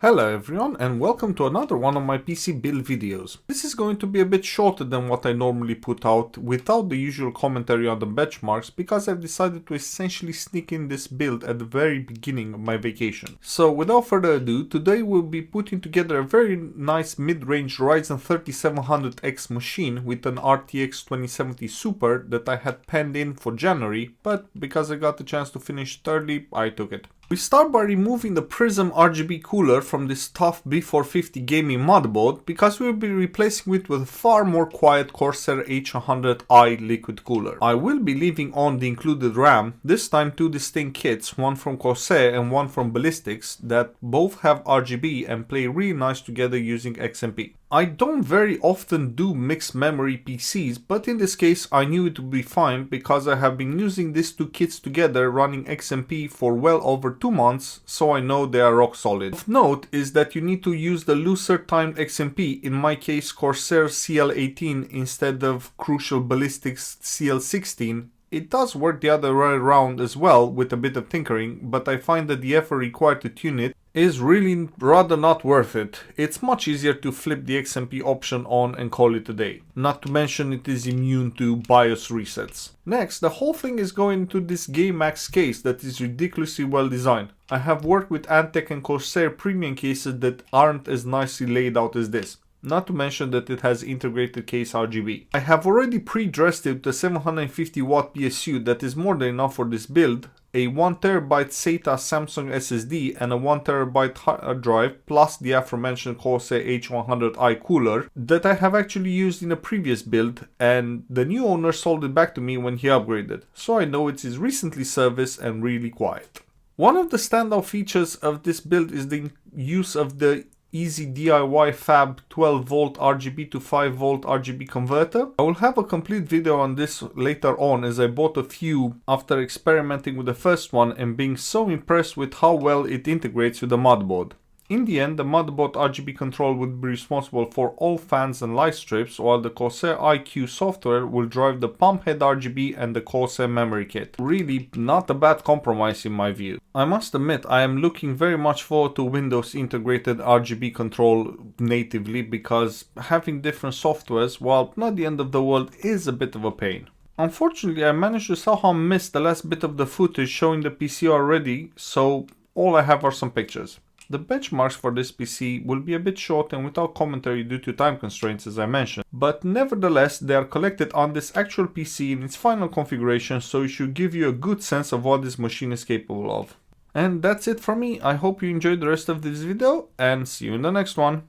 Hello everyone and welcome to another one of my PC build videos. This is going to be a bit shorter than what I normally put out without the usual commentary on the benchmarks because I've decided to essentially sneak in this build at the very beginning of my vacation. So without further ado, today we'll be putting together a very nice mid-range Ryzen 3700X machine with an RTX 2070 Super that I had penned in for January, but because I got the chance to finish it early, I took it. We start by removing the Prism RGB cooler from this tough B450 gaming motherboard because we will be replacing it with a far more quiet Corsair H100i liquid cooler. I will be leaving on the included RAM, this time two distinct kits, one from Corsair and one from Ballistics, that both have RGB and play really nice together using XMP. I don't very often do mixed memory PCs, but in this case I knew it would be fine because I have been using these two kits together running XMP for well over 2 months, so I know they are rock solid. Of note is that you need to use the looser timed XMP, in my case Corsair CL18 instead of Crucial Ballistics CL16. It does work the other way around as well with a bit of tinkering, but I find that the effort required to tune it is really rather not worth it. It's much easier to flip the XMP option on and call it a day. Not to mention it is immune to BIOS resets. Next, the whole thing is going into this GameMax case that is ridiculously well designed. I have worked with Antec and Corsair premium cases that aren't as nicely laid out as this. Not to mention that it has integrated case RGB. I have already pre-dressed it with a 750 watt PSU that is more than enough for this build, a 1TB SATA Samsung SSD and a 1TB hard drive, plus the aforementioned Corsair H100i cooler that I have actually used in a previous build, and the new owner sold it back to me when he upgraded, so I know it is recently serviced and really quiet. One of the standout features of this build is the use of the easy DIY fab 12V RGB to 5V RGB converter. I will have a complete video on this later on, as I bought a few after experimenting with the first one and being so impressed with how well it integrates with the motherboard. In the end, the motherboard RGB control would be responsible for all fans and light strips, while the Corsair iQ software will drive the pump head RGB and the Corsair memory kit. Really not a bad compromise in my view. I must admit I am looking very much forward to Windows integrated RGB control natively, because having different softwares, while not the end of the world, is a bit of a pain. Unfortunately, I managed to somehow miss the last bit of the footage showing the PC already, so all I have are some pictures. The benchmarks for this PC will be a bit short and without commentary due to time constraints, as I mentioned, but nevertheless they are collected on this actual PC in its final configuration, so it should give you a good sense of what this machine is capable of. And that's it from me. I hope you enjoyed the rest of this video and see you in the next one.